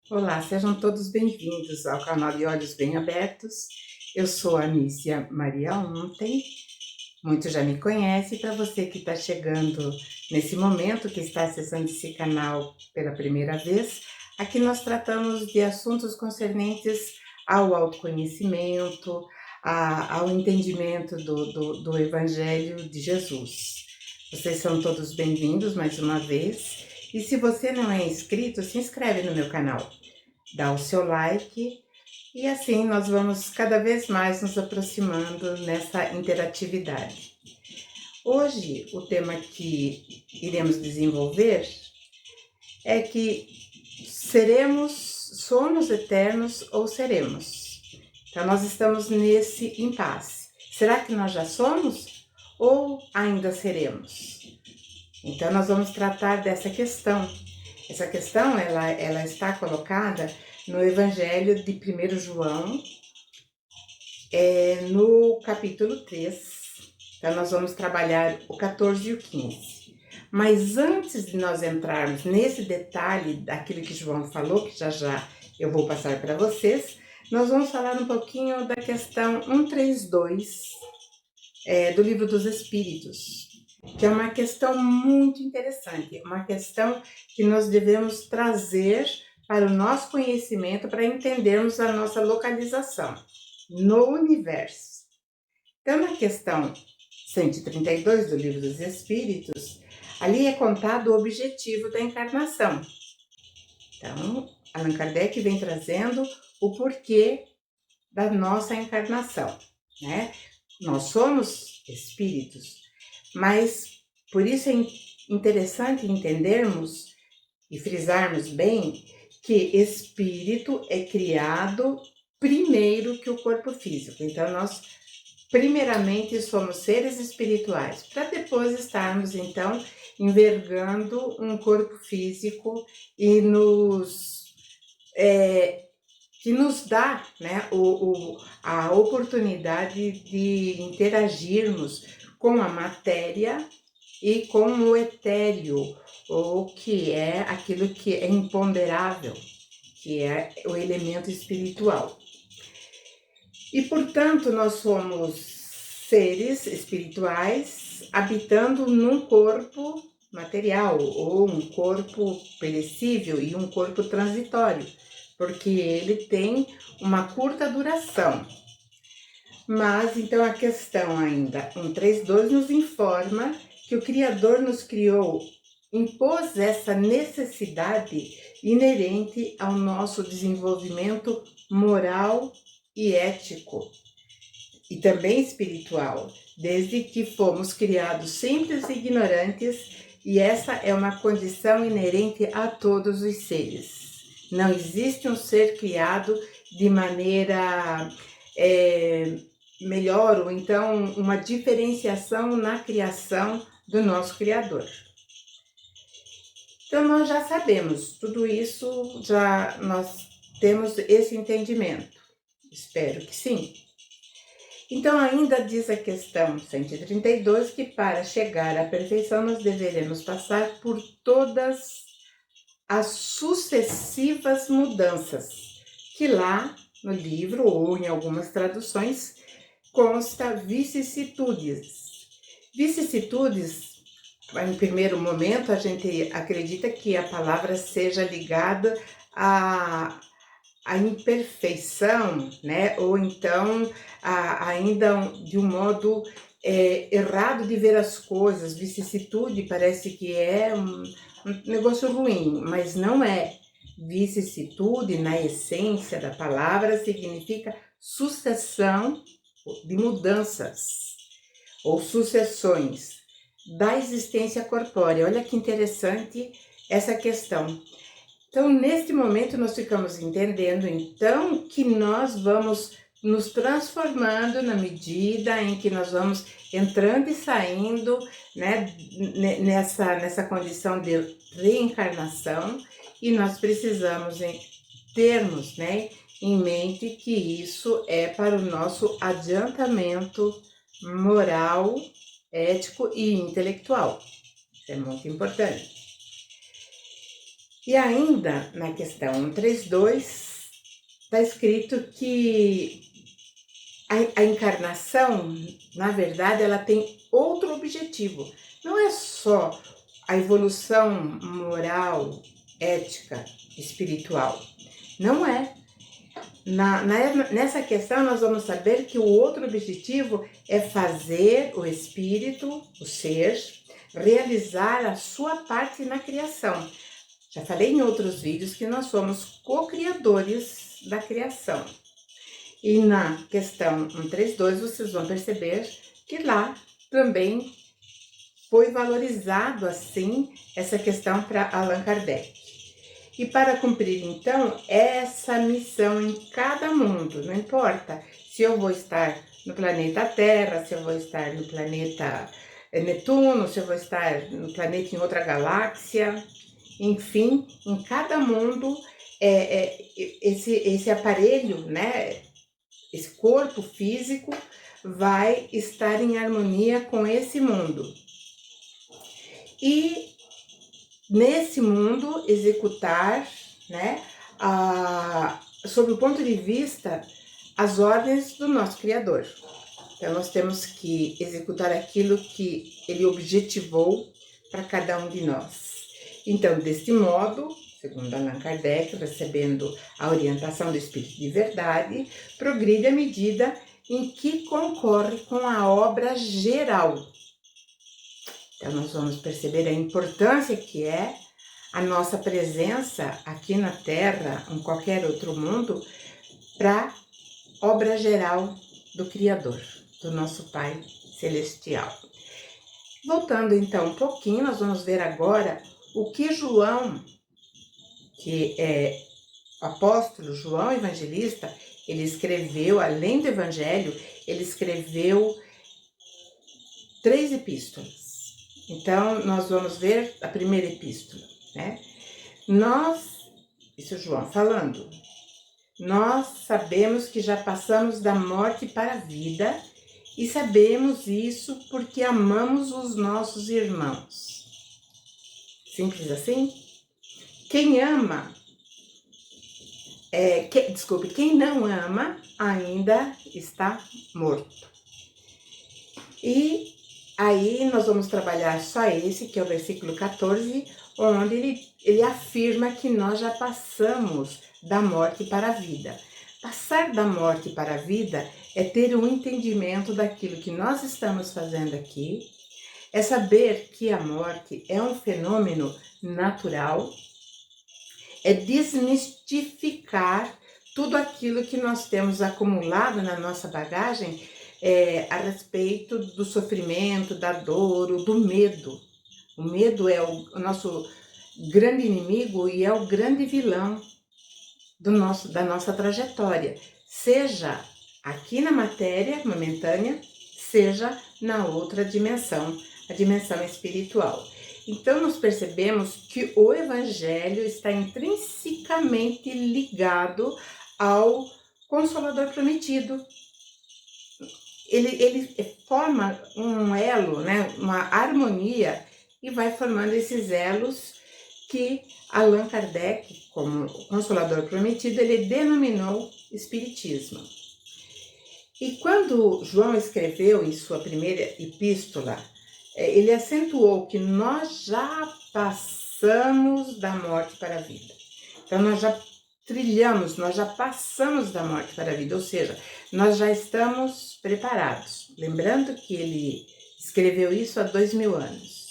Olá, sejam todos bem-vindos ao canal de Olhos Bem Abertos. Eu sou a Nícia Maria Ontem, muitos já me conhecem. Para você que está chegando nesse momento, que está acessando esse canal pela primeira vez, aqui nós tratamos de assuntos concernentes ao autoconhecimento, ao entendimento do Evangelho de Jesus. Vocês são todos bem-vindos mais uma vez. E se você não é inscrito, se inscreve no meu canal, dá o seu like e assim nós vamos cada vez mais nos aproximando nessa interatividade. Hoje, o tema que iremos desenvolver é que somos eternos ou seremos? Então, nós estamos nesse impasse. Será que nós já somos ou ainda seremos? Então, nós vamos tratar dessa questão. Essa questão, ela está colocada no Evangelho de 1 João, no capítulo 3. Então, nós vamos trabalhar o 14 e o 15. Mas antes de nós entrarmos nesse detalhe daquilo que João falou, que já eu vou passar para vocês, nós vamos falar um pouquinho da questão 132 do Livro dos Espíritos, que é uma questão muito interessante, uma questão que nós devemos trazer para o nosso conhecimento, para entendermos a nossa localização no universo. Então, na questão 132 do Livro dos Espíritos, ali é contado o objetivo da encarnação. Então, Allan Kardec vem trazendo o porquê da nossa encarnação, né? Nós somos espíritos, mas por isso é interessante entendermos e frisarmos bem que espírito é criado primeiro que o corpo físico. Então, nós primeiramente somos seres espirituais, para depois estarmos, então, envergando um corpo físico e que nos dá, né, a oportunidade de interagirmos com a matéria e com o etéreo, ou que é aquilo que é imponderável, que é o elemento espiritual. E, portanto, nós somos seres espirituais habitando num corpo material, ou um corpo perecível e um corpo transitório, porque ele tem uma curta duração. Mas, então, a questão ainda 132 nos informa que o Criador nos criou, impôs essa necessidade inerente ao nosso desenvolvimento moral e ético, e também espiritual, desde que fomos criados simples e ignorantes, e essa é uma condição inerente a todos os seres. Não existe um ser criado de maneira melhor, ou então uma diferenciação na criação do nosso Criador. Então, nós já sabemos, tudo isso, já nós temos esse entendimento. Espero que sim. Então, ainda diz a questão 132 que para chegar à perfeição nós deveremos passar por todas as sucessivas mudanças, que lá no livro, ou em algumas traduções, consta vicissitudes. Vicissitudes, em primeiro momento, a gente acredita que a palavra seja ligada a imperfeição, né? Ou então ainda de um modo errado de ver as coisas. Vicissitude parece que é um negócio ruim, mas não é. Vicissitude, na essência da palavra, significa sucessão de mudanças ou sucessões da existência corpórea. Olha que interessante essa questão. Então, neste momento, nós ficamos entendendo, então, que nós vamos nos transformando na medida em que nós vamos entrando e saindo, né, nessa condição de reencarnação, e nós precisamos termos, né, em mente que isso é para o nosso adiantamento moral, ético e intelectual. Isso é muito importante. E ainda na questão 132, está escrito que a encarnação, na verdade, ela tem outro objetivo. Não é só a evolução moral, ética, espiritual. Não é. Nessa questão, nós vamos saber que o outro objetivo é fazer o espírito, o ser, realizar a sua parte na criação. Já falei em outros vídeos que nós somos co-criadores da criação. E na questão 132, vocês vão perceber que lá também foi valorizado assim essa questão para Allan Kardec. E para cumprir então essa missão em cada mundo, não importa se eu vou estar no planeta Terra, se eu vou estar no planeta Netuno, se eu vou estar no planeta em outra galáxia, enfim, em cada mundo esse aparelho, né, esse corpo físico vai estar em harmonia com esse mundo. E nesse mundo executar, né, sob o ponto de vista, as ordens do nosso Criador. Então nós temos que executar aquilo que ele objetivou para cada um de nós. Então, deste modo, segundo Allan Kardec, recebendo a orientação do Espírito de Verdade, progride à medida em que concorre com a obra geral. Então, nós vamos perceber a importância que é a nossa presença aqui na Terra, em qualquer outro mundo, para a obra geral do Criador, do nosso Pai Celestial. Voltando então um pouquinho, nós vamos ver agora o que João, que é o apóstolo João Evangelista, ele escreveu, além do Evangelho, ele escreveu 3 epístolas. Então, nós vamos ver a primeira epístola, né? Isso é João falando, nós sabemos que já passamos da morte para a vida e sabemos isso porque amamos os nossos irmãos. Simples assim? Quem ama, quem não ama ainda está morto. E aí nós vamos trabalhar só esse, que é o versículo 14, onde ele afirma que nós já passamos da morte para a vida. Passar da morte para a vida é ter um entendimento daquilo que nós estamos fazendo aqui, é saber que a morte é um fenômeno natural, é desmistificar tudo aquilo que nós temos acumulado na nossa bagagem a respeito do sofrimento, da dor, do medo. O medo é o nosso grande inimigo e é o grande vilão da nossa trajetória, seja aqui na matéria momentânea, seja na outra dimensão, a dimensão espiritual. Então, nós percebemos que o Evangelho está intrinsecamente ligado ao Consolador Prometido. Ele forma um elo, né, uma harmonia, e vai formando esses elos que Allan Kardec, como Consolador Prometido, ele denominou Espiritismo. E quando João escreveu em sua primeira epístola, ele acentuou que nós já passamos da morte para a vida. Então, nós já trilhamos, nós já passamos da morte para a vida, ou seja, nós já estamos preparados. Lembrando que ele escreveu isso há 2000 anos.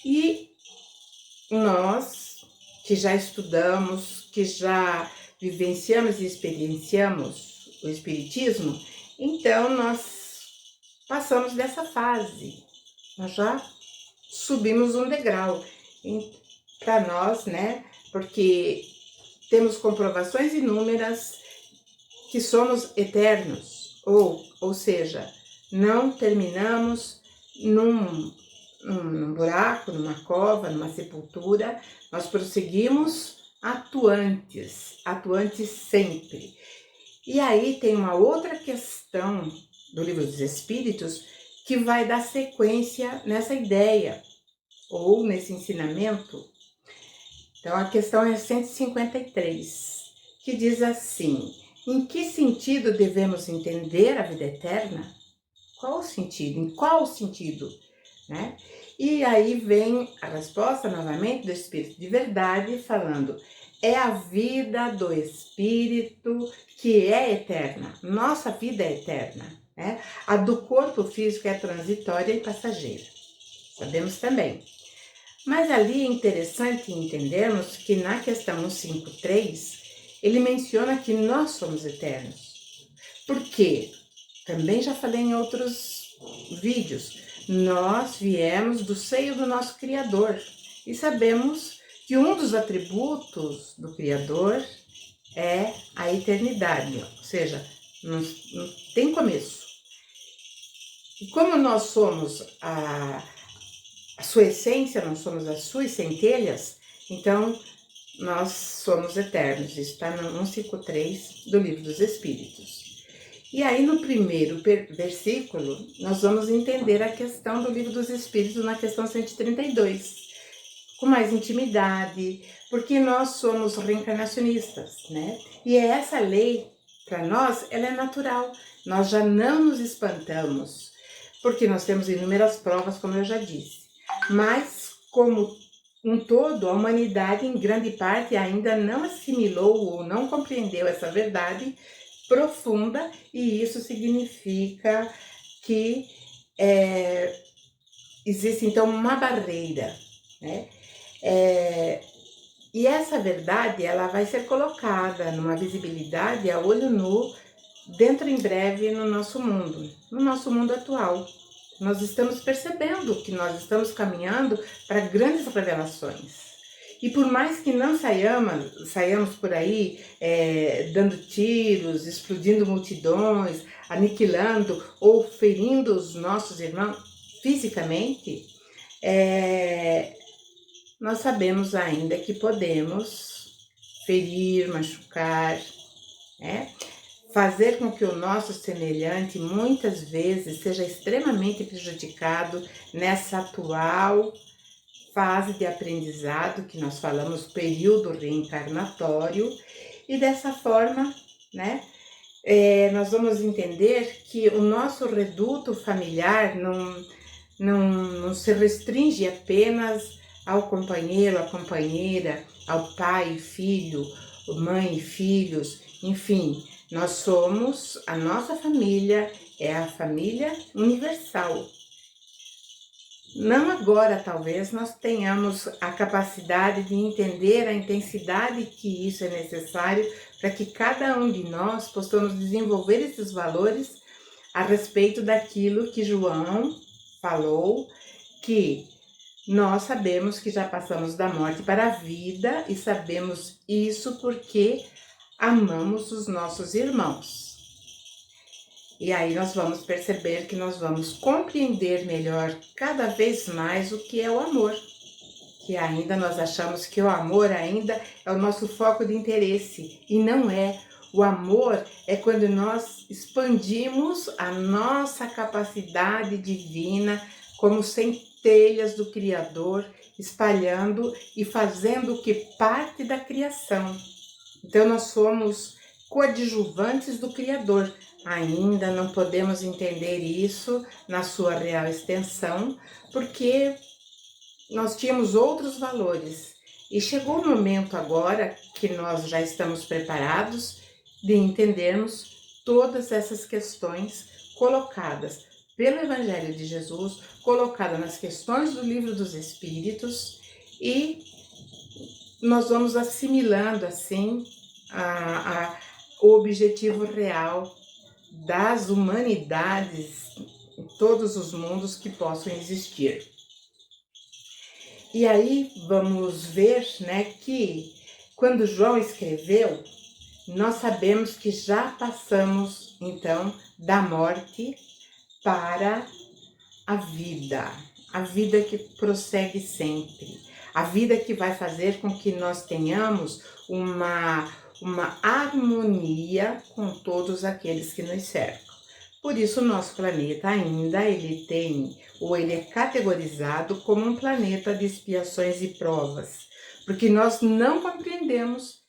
E nós, que já estudamos, que já vivenciamos e experienciamos o Espiritismo, então nós passamos dessa fase, nós já subimos um degrau para nós, né? Porque temos comprovações inúmeras que somos eternos, ou seja, não terminamos num buraco, numa cova, numa sepultura, nós prosseguimos atuantes sempre. E aí tem uma outra questão do Livro dos Espíritos que vai dar sequência nessa ideia, ou nesse ensinamento. Então a questão é 153, que diz assim: em que sentido devemos entender a vida eterna? Qual o sentido? Em qual sentido? Né? E aí vem a resposta novamente do Espírito de Verdade falando: é a vida do Espírito que é eterna. Nossa vida é eterna. Né? A do corpo físico é transitória e passageira. Sabemos também. Mas ali é interessante entendermos que na questão 153, ele menciona que nós somos eternos. Por quê? Também já falei em outros vídeos. Nós viemos do seio do nosso Criador e sabemos que um dos atributos do Criador é a eternidade, ou seja, não tem começo. E como nós somos a sua essência, nós somos as suas centelhas, então nós somos eternos. Isso está no 153 do Livro dos Espíritos. E aí no primeiro versículo, nós vamos entender a questão do Livro dos Espíritos na questão 132, com mais intimidade, porque nós somos reencarnacionistas, né? E essa lei, para nós, ela é natural. Nós já não nos espantamos, porque nós temos inúmeras provas, como eu já disse. Mas, como um todo, a humanidade, em grande parte, ainda não assimilou ou não compreendeu essa verdade profunda, e isso significa que existe então uma barreira, né? E essa verdade ela vai ser colocada numa visibilidade a olho nu dentro em breve no nosso mundo atual. Nós estamos percebendo que nós estamos caminhando para grandes revelações. E por mais que não saiamos por aí dando tiros, explodindo multidões, aniquilando ou ferindo os nossos irmãos fisicamente, nós sabemos ainda que podemos ferir, machucar, né? Fazer com que o nosso semelhante muitas vezes seja extremamente prejudicado nessa atual fase de aprendizado que nós falamos, período reencarnatório, e dessa forma, né, nós vamos entender que o nosso reduto familiar não se restringe apenas ao companheiro, à companheira, ao pai e filho, mãe e filhos, enfim, nós somos, a nossa família é a família universal. Não agora, talvez, nós tenhamos a capacidade de entender a intensidade que isso é necessário para que cada um de nós possamos desenvolver esses valores a respeito daquilo que João falou, que nós sabemos que já passamos da morte para a vida e sabemos isso porque amamos os nossos irmãos. E aí nós vamos perceber que nós vamos compreender melhor cada vez mais o que é o amor. Que ainda nós achamos que o amor ainda é o nosso foco de interesse. E não é. O amor é quando nós expandimos a nossa capacidade divina como centelhas do Criador, espalhando e fazendo que parte da criação. Então nós somos coadjuvantes do Criador. Ainda não podemos entender isso na sua real extensão, porque nós tínhamos outros valores. E chegou o momento agora que nós já estamos preparados de entendermos todas essas questões colocadas pelo Evangelho de Jesus, colocadas nas questões do Livro dos Espíritos, e nós vamos assimilando assim o objetivo real das humanidades em todos os mundos que possam existir. E aí vamos ver, né, que quando João escreveu, nós sabemos que já passamos então da morte para a vida que prossegue sempre, a vida que vai fazer com que nós tenhamos uma harmonia com todos aqueles que nos cercam. Por isso o nosso planeta ainda ele é categorizado como um planeta de expiações e provas, porque nós não compreendemos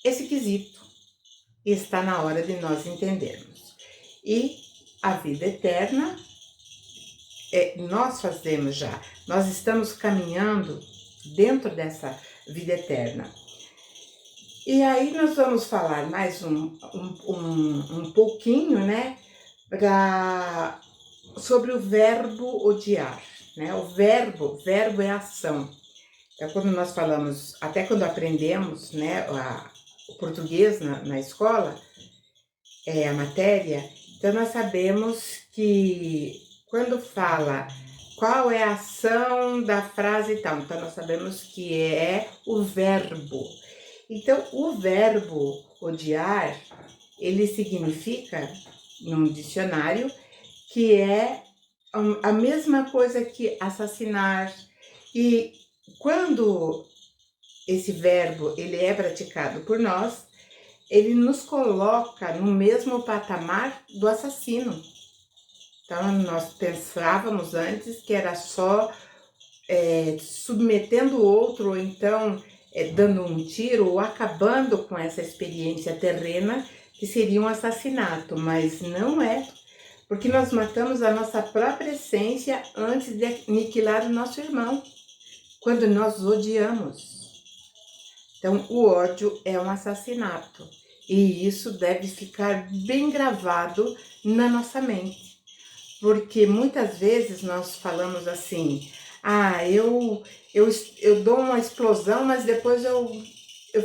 esse quesito. E está na hora de nós entendermos. E a vida eterna, nós fazemos já, nós estamos caminhando dentro dessa vida eterna. E aí nós vamos falar mais um pouquinho, né, sobre o verbo odiar, né? O verbo é ação. Então, quando nós falamos, até quando aprendemos, né, o português na escola, a matéria, então nós sabemos que quando fala qual é a ação da frase e tal, então nós sabemos que é o verbo. Então, o verbo odiar, ele significa, num dicionário, que é a mesma coisa que assassinar. E quando esse verbo ele é praticado por nós, ele nos coloca no mesmo patamar do assassino. Então, nós pensávamos antes que era só submetendo o outro, ou então dando um tiro, ou acabando com essa experiência terrena, que seria um assassinato, mas não é, porque nós matamos a nossa própria essência antes de aniquilar o nosso irmão, quando nós odiamos. Então, o ódio é um assassinato, e isso deve ficar bem gravado na nossa mente, porque muitas vezes nós falamos assim, eu dou uma explosão, mas depois eu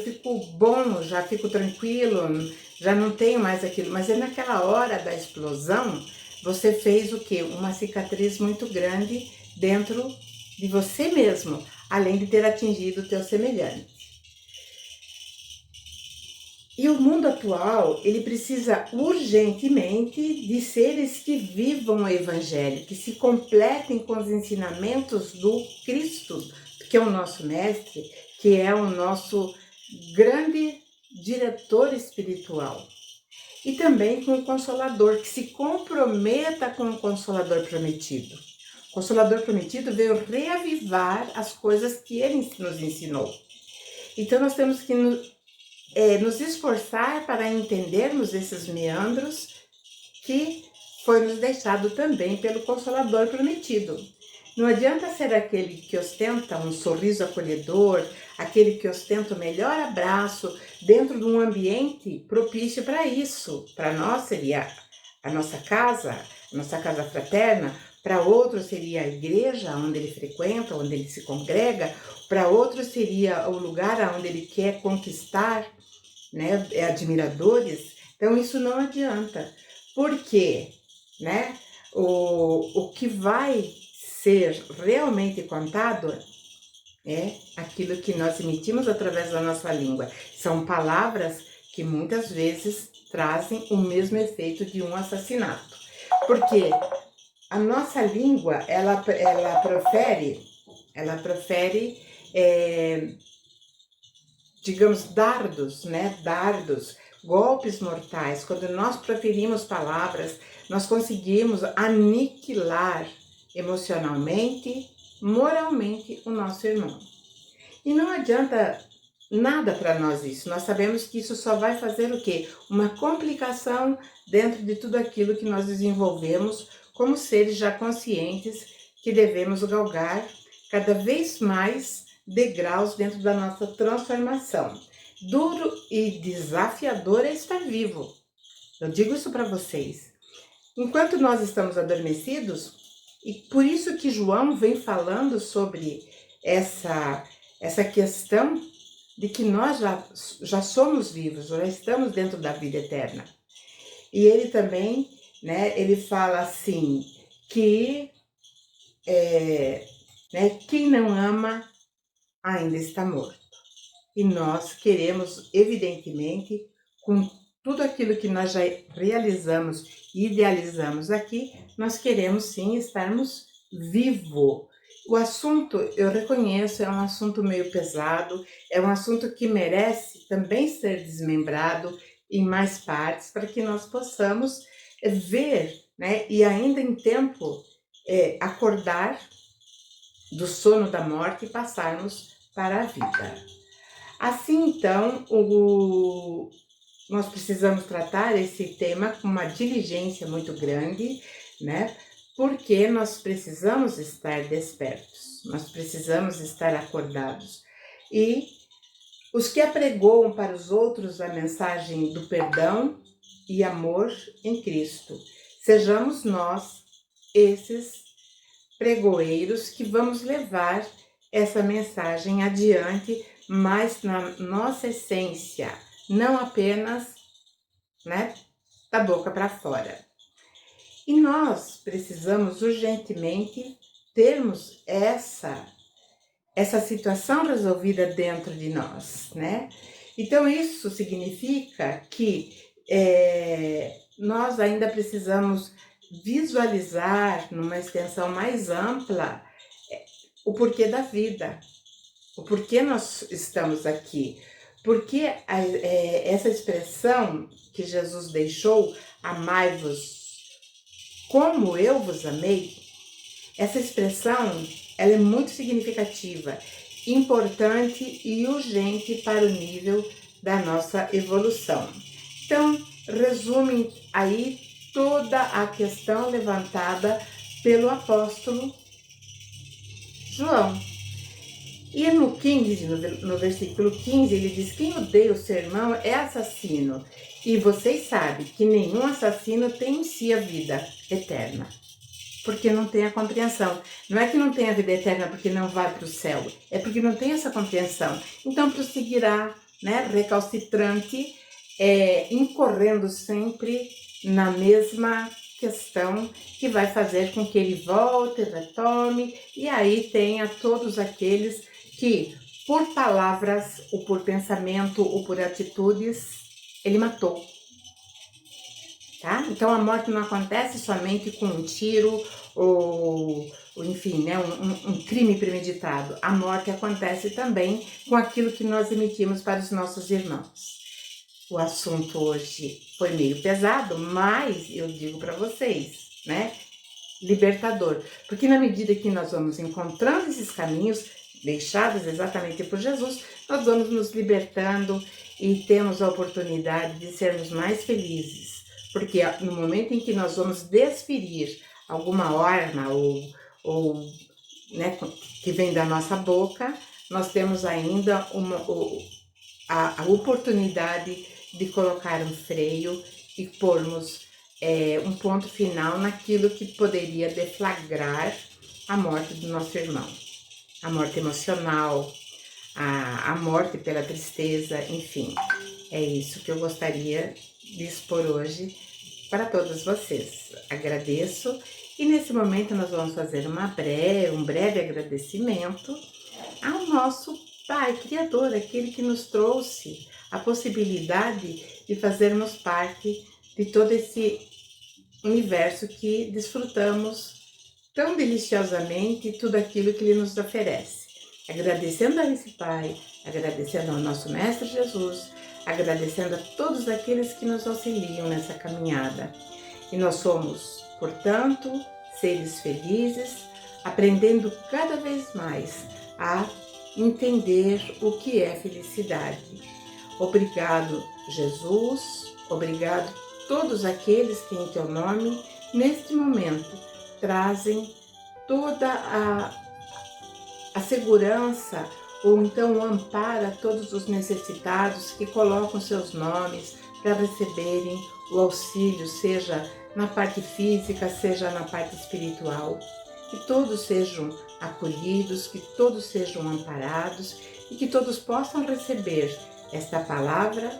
fico bom, já fico tranquilo, já não tenho mais aquilo. Mas é naquela hora da explosão, você fez o quê? Uma cicatriz muito grande dentro de você mesmo, além de ter atingido o teu semelhante. E o mundo atual, ele precisa urgentemente de seres que vivam o Evangelho, que se completem com os ensinamentos do Cristo, que é o nosso mestre, que é o nosso grande diretor espiritual. E também com o Consolador, que se comprometa com o Consolador prometido. O Consolador prometido veio reavivar as coisas que ele nos ensinou. Então nós temos que nos esforçar para entendermos esses meandros que foi nos deixado também pelo Consolador prometido. Não adianta ser aquele que ostenta um sorriso acolhedor, aquele que ostenta o melhor abraço dentro de um ambiente propício para isso. Para nós seria a nossa casa fraterna, para outro seria a igreja onde ele frequenta, onde ele se congrega, para outro seria o lugar onde ele quer conquistar, né, admiradores. Então isso não adianta, porque, né, o que vai ser realmente contado é aquilo que nós emitimos através da nossa língua. São palavras que muitas vezes trazem o mesmo efeito de um assassinato, porque a nossa língua ela profere digamos, dardos, golpes mortais. Quando nós proferimos palavras, nós conseguimos aniquilar emocionalmente, moralmente o nosso irmão. E não adianta nada para nós isso. Nós sabemos que isso só vai fazer o quê? Uma complicação dentro de tudo aquilo que nós desenvolvemos como seres já conscientes que devemos galgar cada vez mais degraus dentro da nossa transformação. Duro e desafiador é estar vivo. Eu digo isso para vocês. Enquanto nós estamos adormecidos, e por isso que João vem falando sobre essa questão de que nós já somos vivos, já estamos dentro da vida eterna. E ele também, né, ele fala assim, que quem não ama ainda está morto. E nós queremos, evidentemente, com tudo aquilo que nós já realizamos e idealizamos aqui, nós queremos sim estarmos vivos. O assunto, eu reconheço, é um assunto meio pesado, é um assunto que merece também ser desmembrado em mais partes, para que nós possamos ver, né, e ainda em tempo acordar do sono da morte e passarmos para a vida. Assim, então, nós precisamos tratar esse tema com uma diligência muito grande, né? Porque nós precisamos estar despertos, nós precisamos estar acordados. E os que apregoam para os outros a mensagem do perdão e amor em Cristo, sejamos nós esses pregoeiros que vamos levar essa mensagem adiante, mas na nossa essência, não apenas, né, da boca para fora. E nós precisamos urgentemente termos essa situação resolvida dentro de nós, né? Então isso significa que nós ainda precisamos visualizar numa extensão mais ampla o porquê da vida, o porquê nós estamos aqui. Porque essa expressão que Jesus deixou, amai-vos como eu vos amei, essa expressão ela é muito significativa, importante e urgente para o nível da nossa evolução. Então, resume aí toda a questão levantada pelo apóstolo João. E no 15, no versículo 15, ele diz: quem odeia o seu irmão é assassino, e vocês sabem que nenhum assassino tem em si a vida eterna, porque não tem a compreensão. Não é que não tem a vida eterna porque não vai para o céu, é porque não tem essa compreensão. Então prosseguirá, né, recalcitrante, incorrendo sempre na mesma questão que vai fazer com que ele volte, retome, e aí tenha todos aqueles que, por palavras, ou por pensamento, ou por atitudes, ele matou. Tá? Então a morte não acontece somente com um tiro ou enfim, né, um crime premeditado. A morte acontece também com aquilo que nós emitimos para os nossos irmãos. O assunto hoje foi meio pesado, mas eu digo para vocês, né, libertador. Porque na medida que nós vamos encontrando esses caminhos deixados exatamente por Jesus, nós vamos nos libertando e temos a oportunidade de sermos mais felizes. Porque no momento em que nós vamos desferir alguma arma ou né, que vem da nossa boca, nós temos ainda a oportunidade de colocar um freio e pormos um ponto final naquilo que poderia deflagrar a morte do nosso irmão. A morte emocional, a morte pela tristeza, enfim. É isso que eu gostaria de expor hoje para todos vocês. Agradeço e nesse momento nós vamos fazer um breve agradecimento ao nosso Pai Criador, aquele que nos trouxe a possibilidade de fazermos parte de todo esse universo que desfrutamos tão deliciosamente tudo aquilo que Ele nos oferece. Agradecendo a esse Pai, agradecendo ao nosso Mestre Jesus, agradecendo a todos aqueles que nos auxiliam nessa caminhada. E nós somos, portanto, seres felizes, aprendendo cada vez mais a entender o que é felicidade. Obrigado, Jesus, obrigado todos aqueles que em teu nome, neste momento, trazem toda a segurança ou então o amparo a todos os necessitados que colocam seus nomes para receberem o auxílio, seja na parte física, seja na parte espiritual. Que todos sejam acolhidos, que todos sejam amparados e que todos possam receber esta palavra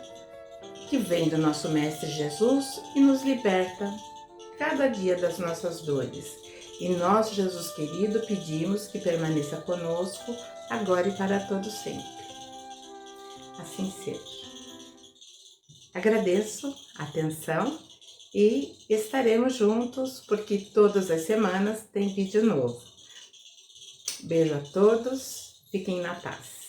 que vem do nosso Mestre Jesus e nos liberta cada dia das nossas dores. E nós, Jesus querido, pedimos que permaneça conosco, agora e para todo sempre. Assim seja. Agradeço a atenção e estaremos juntos, porque todas as semanas tem vídeo novo. Beijo a todos, fiquem na paz.